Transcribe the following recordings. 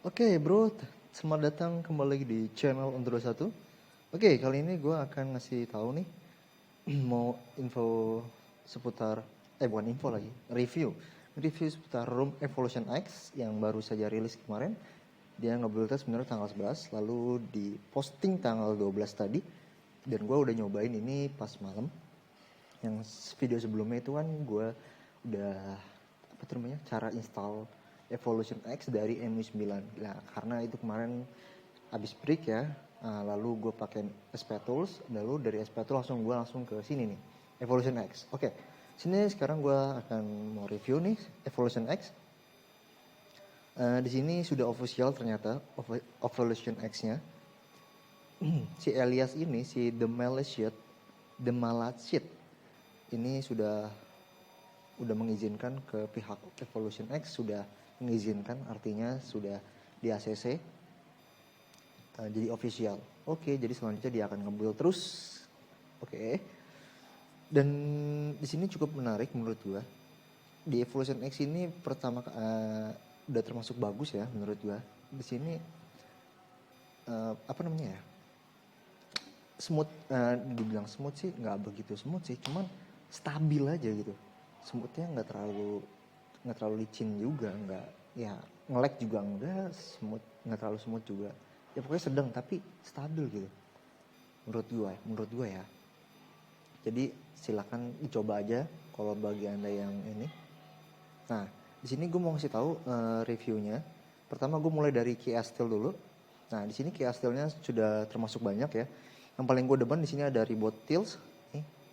Oke bro, selamat datang kembali lagi di channel Ondro 1. Oke, kali ini gue akan ngasih tahu nih mau info seputar bukan info lagi, review seputar Room Evolution X yang baru saja rilis kemarin. Dia nge-build sebenarnya tanggal 11, lalu di posting tanggal 12 tadi, dan gue udah nyobain ini pas malam. Yang video sebelumnya itu kan gue udah apa tuh namanya, cara install Evolution X dari MU9. Nah, karena itu kemarin habis break ya, lalu gue pakai SP Tools, lalu dari SP Tools gue langsung ke sini nih, Evolution X. Oke, sini sekarang gue akan mau review nih Evolution X. Di sini sudah official ternyata Evolution X-nya. Si Elias ini, si The Malachite ini sudah mengizinkan ke pihak Evolution X, sudah mengizinkan, artinya sudah di ACC, jadi official. Oke, jadi selanjutnya dia akan nge-build terus. Oke. Dan di sini cukup menarik menurut gua. Di Evolution X ini pertama udah termasuk bagus ya menurut gua. Di sini apa namanya ya? Smooth, dibilang smooth sih nggak begitu smooth sih, cuman stabil aja gitu. Smoothnya nggak terlalu licin juga, nggak ya nge-lag juga enggak, nggak terlalu smooth juga. Ya pokoknya sedang tapi stabil gitu. Menurut gua ya. Jadi silakan dicoba aja kalau bagi Anda yang ini. Nah, di sini gue mau ngasih tahu reviewnya. Pertama gue mulai dari key Astel dulu. Nah, di sini key Astelnya sudah termasuk banyak ya. Yang paling gue depan di sini ada Reboot Tools.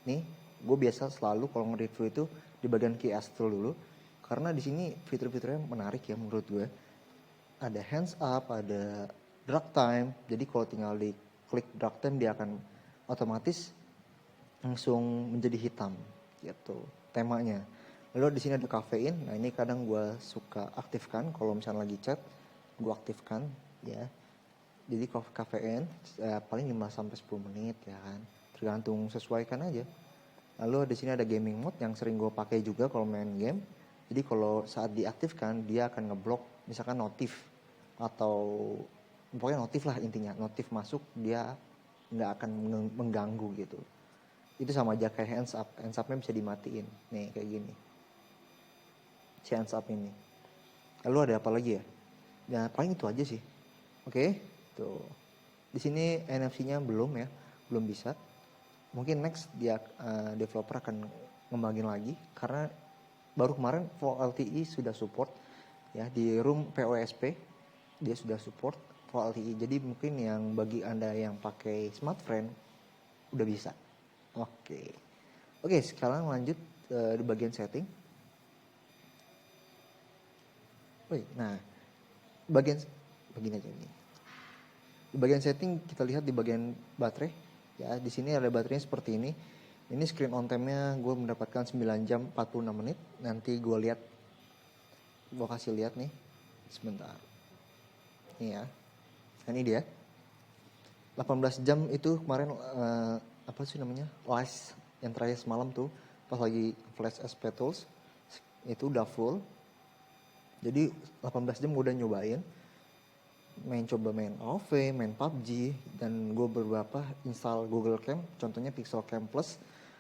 Nih, gue biasa selalu kalau nge-review itu di bagian key Astel dulu. Karena di sini fitur-fiturnya menarik ya menurut gue. Ada hands up, ada drag time. Jadi kalau tinggal di klik drag time dia akan otomatis langsung menjadi hitam gitu temanya. Lalu di sini ada kafein. Nah, ini kadang gue suka aktifkan kalau misalnya lagi chat, gue aktifkan ya. Jadi kafein paling 5 sampai 10 menit ya kan. Tergantung, sesuaikan aja. Lalu di sini ada gaming mode yang sering gue pakai juga kalau main game. Jadi kalau saat diaktifkan dia akan ngeblok misalkan notif atau pokoknya notif lah intinya. Notif masuk dia nggak akan mengganggu gitu. Itu sama aja kayak hands up. Hands up-nya bisa dimatiin. Nih kayak gini. Si hands up ini. Lalu ada apa lagi ya? Ya paling itu aja sih. Oke, tuh. Di sini NFC-nya belum ya, belum bisa. Mungkin next dia developer akan ngembangin lagi karena baru kemarin VoLTE sudah support ya di room POSP dia sudah support VoLTE. Jadi mungkin yang bagi Anda yang pakai smartphone udah bisa. Oke, sekarang lanjut di bagian setting. Nah, begini aja nih. Di bagian setting kita lihat di bagian baterai. Ya, di sini ada baterainya seperti ini. Ini screen on time-nya gue mendapatkan 9 jam 46 menit. Nanti gue kasih lihat nih. Sebentar. Ini ya. Nah, ini dia. 18 jam itu kemarin apa sih namanya? Last yang terakhir semalam tuh pas lagi flash SP Tools itu udah full. Jadi 18 jam gue udah nyobain. Coba main AoV, main PUBG, dan gue beberapa install Google Cam, contohnya Pixel Cam Plus.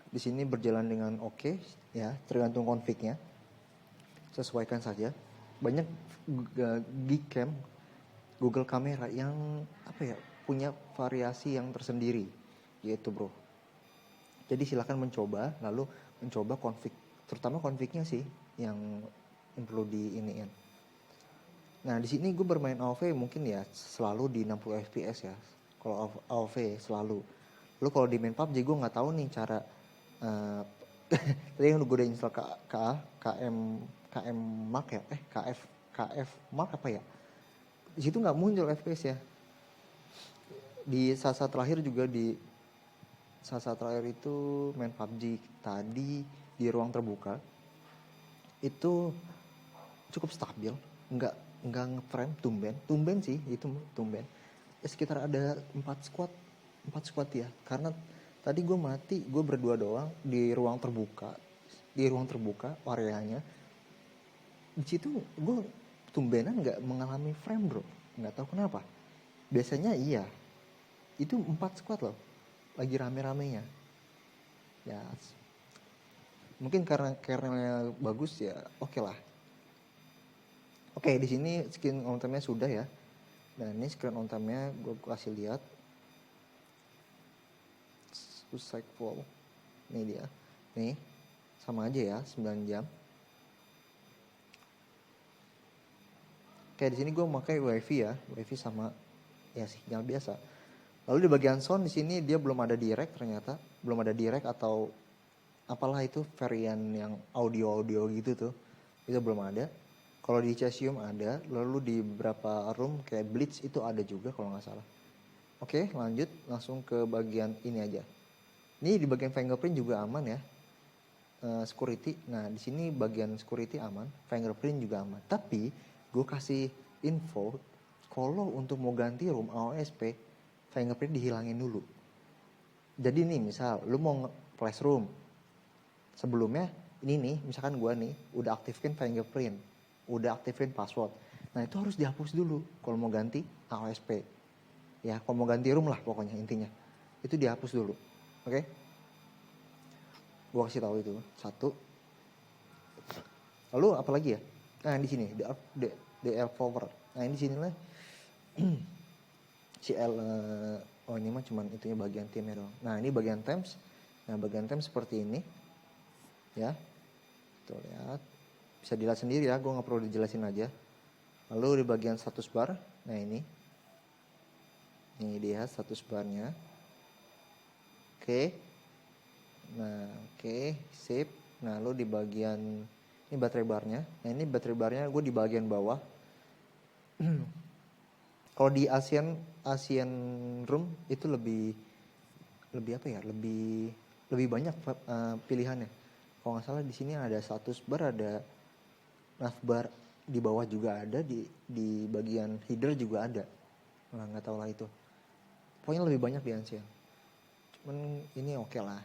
Di sini berjalan dengan oke, ya, tergantung config-nya. Sesuaikan saja. Banyak Gcam, Google Kamera yang punya variasi yang tersendiri, yaitu bro. Jadi silakan mencoba, lalu mencoba config, terutama config-nya sih yang perlu diiniin. Nah, di sini gue bermain AoV mungkin ya selalu di 60 fps ya. Kalau AoV selalu. Lalu kalau di main PUBG gue nggak tahu nih cara tadi yang gue udah install KM Mark ya, KF Mark apa ya? Di situ nggak muncul FPS ya. Di saat-saat terakhir juga saat-saat terakhir itu main PUBG tadi di ruang terbuka itu cukup stabil, nggak nge-frame, tumben sih itu tumben. Sekitar ada 4 squad ya, karena tadi gue berdua doang di ruang terbuka areanya. Di situ gue tumbenan nggak mengalami frame bro, nggak tahu kenapa. Biasanya iya, itu 4 squad loh, lagi rame-ramenya. Ya, mungkin karena kernelnya bagus ya, oke lah. Oke, di sini screen on time-nya sudah ya. Nah, ini screen on time-nya gue kasih lihat. Suicide Fall. Ini dia. Nih, sama aja ya, 9 jam. Kayak di sini gue pakai wifi ya, wifi sama ya sinyal biasa. Lalu di bagian sound di sini dia belum ada direct ternyata, belum ada direct atau apalah itu varian yang audio gitu tuh, itu belum ada. Kalau di Chasium ada, lalu di beberapa room kayak Blitz itu ada juga kalau nggak salah. Oke, lanjut langsung ke bagian ini aja. Ini di bagian fingerprint juga aman ya. Security. Nah, di sini bagian security aman, fingerprint juga aman. Tapi gue kasih info kalau untuk mau ganti room AOSP, fingerprint dihilangin dulu. Jadi nih, misal lu mau flash room, sebelumnya ini nih, misalkan gue nih udah aktifin fingerprint, udah aktifin password. Nah, itu harus dihapus dulu kalau mau ganti AOSP. Ya, kalau mau ganti room lah pokoknya intinya. Itu dihapus dulu. Oke? Gue kasih tahu itu. 1. Lalu apa lagi ya? Nah, di sini DL power. Nah, ini di sini lah CL oh ini mah cuman itunya bagian timnya doang. Nah, ini bagian temps. Nah, bagian temps seperti ini. Ya. Tuh lihat. Bisa dilihat sendiri ya, gue nggak perlu dijelasin aja. Lalu di bagian status bar, nah ini dia status barnya. Oke. Nah, oke, sip. Nah, lalu di bagian ini baterai barnya. Nah, ini baterai barnya gue di bagian bawah. Kalau di Asian room itu lebih apa ya? Lebih banyak pilihannya. Kalau nggak salah di sini ada status bar, ada navbar, di bawah juga ada, di bagian header juga ada. Nah, nggak tahu lah itu. Pokoknya lebih banyak di Asian. Cuman ini oke lah.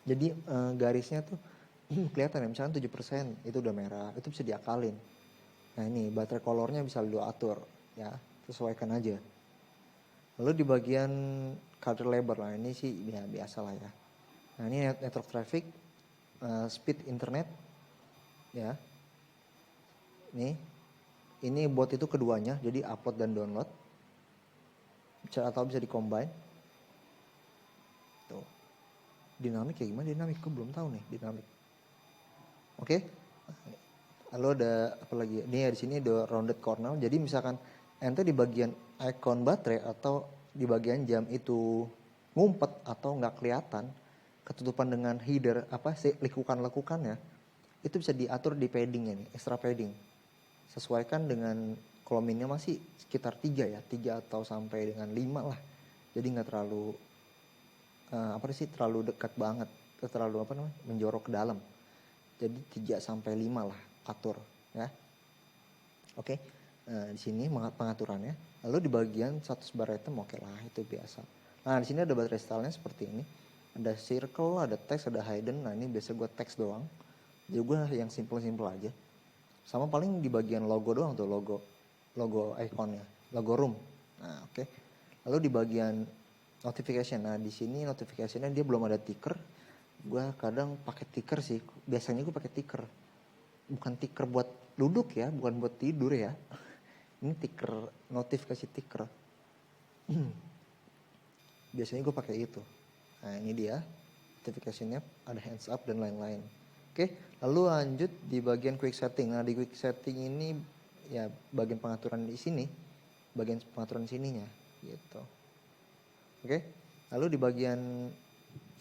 Jadi garisnya tuh kelihatan ya, misalnya 7% itu udah merah, itu bisa diakalin. Nah, ini baterai colornya bisa lu atur ya, sesuaikan aja. Lalu di bagian color label, lah ini sih ya biasa lah ya. Nah, ini network traffic, speed internet ya. Ini buat itu keduanya, jadi upload dan download. Atau bisa di-combine. Tuh. Dinamik kayak gimana dinamik? Gue belum tahu nih dinamik. Oke. Lalu ada apa lagi? Ini ya di sini ada rounded corner. Jadi misalkan ente di bagian icon baterai atau di bagian jam itu ngumpet atau nggak kelihatan, ketutupan dengan header apa sih lekukan-lekukannya, itu bisa diatur di paddingnya nih, extra padding. Sesuaikan dengan kalau minimal sih sekitar 3 ya, 3 atau sampai dengan 5 lah. Jadi nggak terlalu terlalu dekat banget, terlalu menjorok ke dalam. Jadi 3 sampai 5 lah atur ya. Oke. Nah, di sini pengaturannya. Lalu di bagian status bar item oke lah, itu biasa. Nah, di sini ada baterai stylenya seperti ini. Ada circle, ada text, ada hidden. Nah, ini biasa gue text doang. Jadi gue yang simple aja. Sama paling di bagian logo doang tuh, logo iconnya, logo room. Nah, oke. Lalu di bagian notification. Nah, di sini notificationnya dia belum ada ticker. Gue kadang pakai ticker sih. Biasanya gue pakai ticker. Bukan ticker buat duduk ya, bukan buat tidur ya. Ini ticker, notifikasi ticker. Biasanya gue pakai itu. Nah, ini dia notificationnya, ada hands up dan lain-lain. Oke, lalu lanjut di bagian quick setting. Nah, di quick setting ini ya bagian pengaturan di sini, bagian pengaturan sininya gitu. Oke, lalu di bagian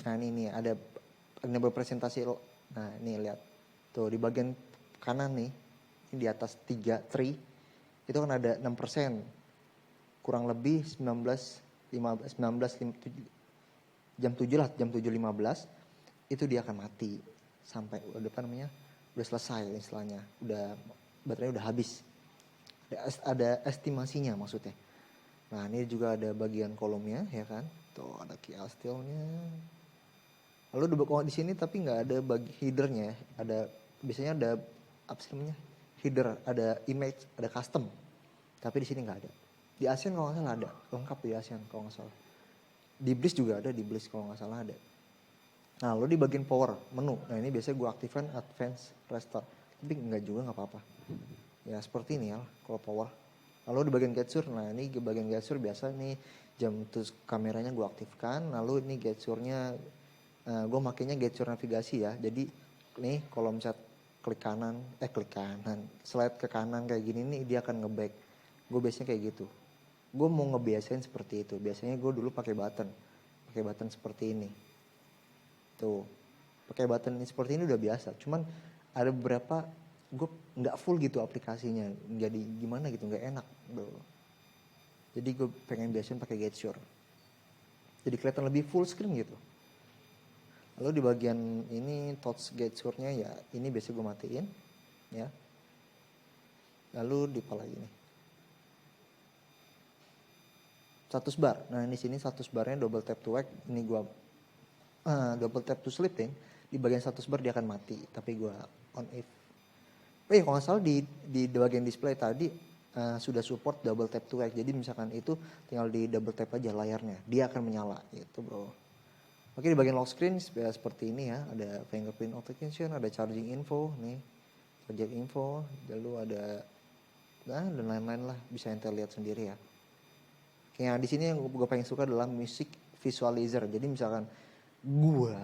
ini ada presentasi. Nah, ini lihat tuh di bagian kanan nih, ini di atas 3 tree itu kan ada 6%, kurang lebih 19 jam 7 lah, jam 7.15 itu dia akan mati sampai udah selesai istilahnya, udah baterainya udah habis. Ada estimasinya maksudnya. Nah, ini juga ada bagian kolomnya ya kan, tuh ada key steel-nya. Lalu di sini tapi nggak ada headernya, ada biasanya ada apa sih namanya, header, ada image, ada custom. Tapi di sini nggak ada. Di ASEAN kalau nggak salah ada, lengkap di ASEAN kalau nggak salah. Di Bliss juga ada, di Bliss kalau nggak salah ada. Nah, lo di bagian power, menu. Nah, ini biasanya gue aktifkan advance restart. Tapi nggak juga, nggak apa-apa. Ya, seperti ini ya, kalau power. Lalu di bagian gesture, nah ini di bagian gesture biasa nih jam terus kameranya gue aktifkan. Lalu ini gesturnya, gue makainya gesture navigasi ya. Jadi nih kalau misalnya klik kanan, slide ke kanan kayak gini nih dia akan nge-back. Gue biasanya kayak gitu. Gue mau ngebiasain seperti itu. Biasanya gue dulu pakai button seperti ini. Tuh, pakai button seperti ini udah biasa. Cuman ada beberapa gue nggak full gitu aplikasinya, jadi gimana gitu, nggak enak tuh. Jadi gue pengen biasain pakai gesture. Jadi kelihatan lebih full screen gitu. Lalu di bagian ini touch gesture-nya ya ini biasa gue matiin ya. Lalu di pala ini status bar. Nah di sini status barnya double tap to wake. Ini gue double tap to sleeping. Di bagian status bar dia akan mati. Tapi gue on if. Kalau nggak salah di bagian display tadi sudah support double tap to wake. Jadi misalkan itu tinggal di double tap aja layarnya, dia akan menyala gitu bro. Oke, di bagian lock screen seperti ini ya, ada fingerprint authentication, ada charging info nih, charging info, lalu ada dan lain-lain lah, bisa ente lihat sendiri ya. Kayak di sini yang gue paling suka adalah music visualizer. Jadi misalkan gue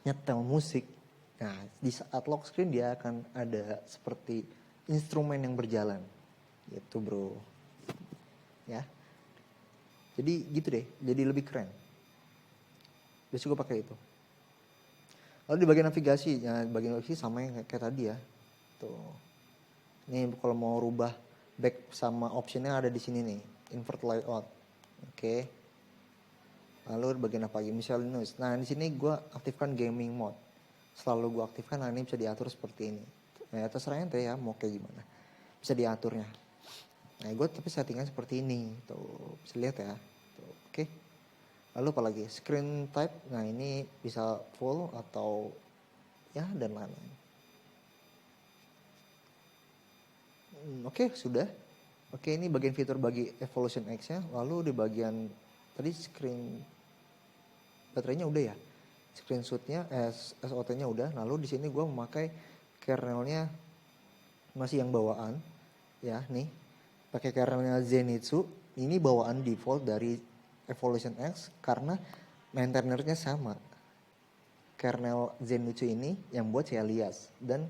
nyetel musik, nah di saat lock screen dia akan ada seperti instrumen yang berjalan gitu bro ya. Jadi gitu deh, jadi lebih keren. Biasanya gue pakai itu. Lalu di bagian navigasi, ya bagian navigasi sama yang kayak tadi ya. Tuh. Ini kalau mau rubah back sama optionnya ada di sini nih, invert layout. Oke. Lalu bagian apa lagi? Misalnya noise. Nah di sini gue aktifkan gaming mode. Selalu gue aktifkan, nah ini bisa diatur seperti ini. Ya terserah ente ya mau kayak gimana. Bisa diaturnya. Nah gue tapi settingan seperti ini. Tuh bisa lihat ya. Tuh, oke. Lalu apa lagi? Screen type. Nah ini bisa full atau ya dan lain-lain. Oke, sudah. Oke, ini bagian fitur bagi Evolution X-nya. Lalu di bagian tadi screen baterainya udah ya. Screenshotnya, SOT-nya udah. Lalu di sini gue memakai kernelnya masih yang bawaan, ya nih. Pakai kernelnya Zenitsu. Ini bawaan default dari Evolution X karena maintainernya sama. Kernel Zenitsu ini yang buat si Elias dan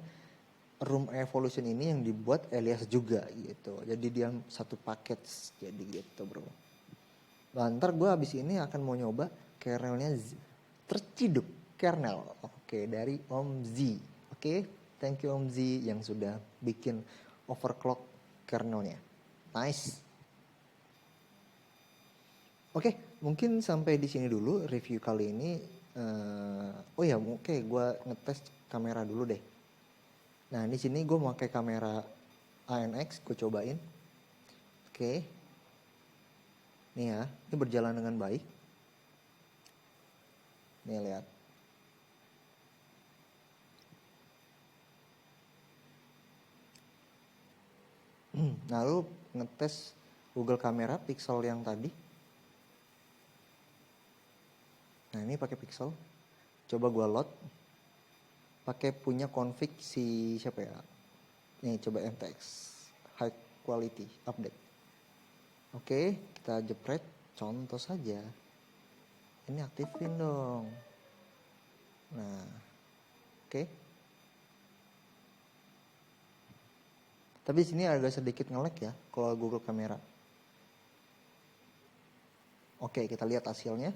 Room Evolution ini yang dibuat Elias juga gitu. Jadi dia satu paket jadi gitu bro. Nah, ntar gue abis ini akan mau nyoba kernelnya terciduk kernel. Oke, dari Om Z. Oke, thank you Om Z yang sudah bikin overclock kernelnya. Nice. Oke, mungkin sampai di sini dulu review kali ini. Gue ngetes kamera dulu deh. Nah, di sini gue pakai kamera ANX, gue cobain. Oke. Nih ya, ini berjalan dengan baik. Nih lihat. Lalu ngetes Google Kamera Pixel yang tadi. Nah, ini pakai Pixel. Coba gue load. Pakai punya config si siapa ya? Nih coba MTX high quality update. Oke, kita jepret contoh saja. Ini aktifin dong. Nah, oke. Tapi sini agak sedikit nge-lag ya kalau Google Kamera. Oke, kita lihat hasilnya.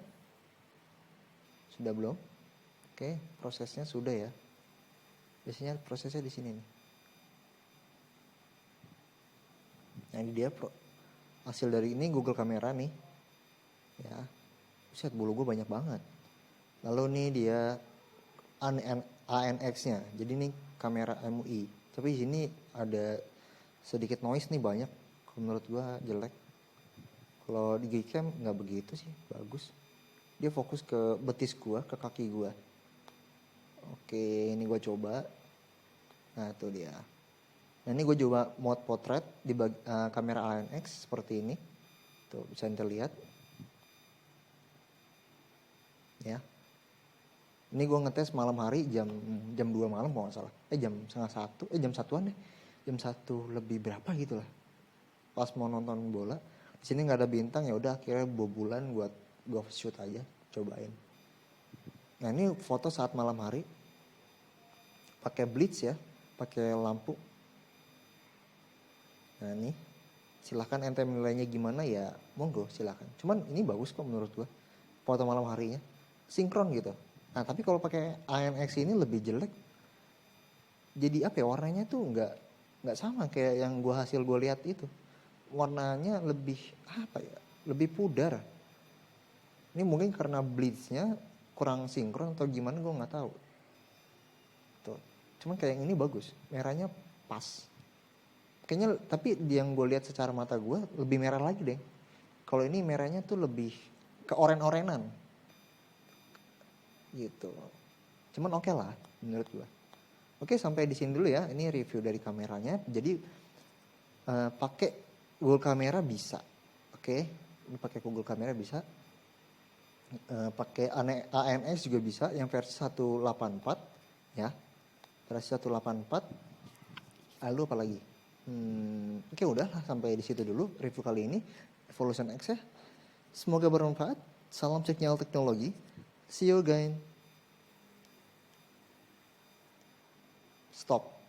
Sudah belum? Oke, prosesnya sudah ya. Biasanya prosesnya di sini nih. Nah ini dia hasil dari ini Google Kamera nih. Ya, buset bulu gue banyak banget. Lalu nih dia ANX-nya. Jadi ini kamera MUI. Tapi di sini ada sedikit noise nih banyak. Menurut gue jelek. Kalau di Gcam nggak begitu sih, bagus. Dia fokus ke betis gue, ke kaki gue. Oke, ini gue coba. Nah itu dia. Nah ini gue coba mode portrait di kamera ANX seperti ini. Tuh bisa anda lihat. Ya. Ini gue ngetes malam hari jam 2 malam kalau nggak salah. Jam setengah 1, jam 1-an deh. Jam 1 lebih berapa gitu lah. Pas mau nonton bola, di sini nggak ada bintang, ya udah akhirnya bobulan gue shoot aja, cobain. Nah ini foto saat malam hari, pakai blitz ya, pakai lampu. Nah ini, silahkan ente nilainya gimana ya, monggo silahkan. Cuman ini bagus kok menurut gue, foto malam harinya, sinkron gitu. Nah tapi kalau pakai ANX ini lebih jelek. Jadi apa ya, warnanya tuh nggak sama kayak yang hasil gue lihat itu. Warnanya lebih apa ya, lebih pudar. Ini mungkin karena blitznya kurang sinkron atau gimana, gue nggak tahu. Tuh, cuman kayak yang ini bagus, merahnya pas. Kayaknya tapi yang gue lihat secara mata gue lebih merah lagi deh. Kalau ini merahnya tuh lebih ke oren-orenan gitu. Cuman oke lah menurut gue. Oke, sampai di sini dulu ya. Ini review dari kameranya. Jadi pakai Google Kamera bisa. Oke, ini pakai Google Kamera bisa. Pakai ANS juga bisa, yang versi 184 ya. Versi 184. Lalu apa lagi? Oke, udahlah sampai di situ dulu review kali ini Evolution X ya. Semoga bermanfaat. Salam sinyal teknologi. See you again. Stop.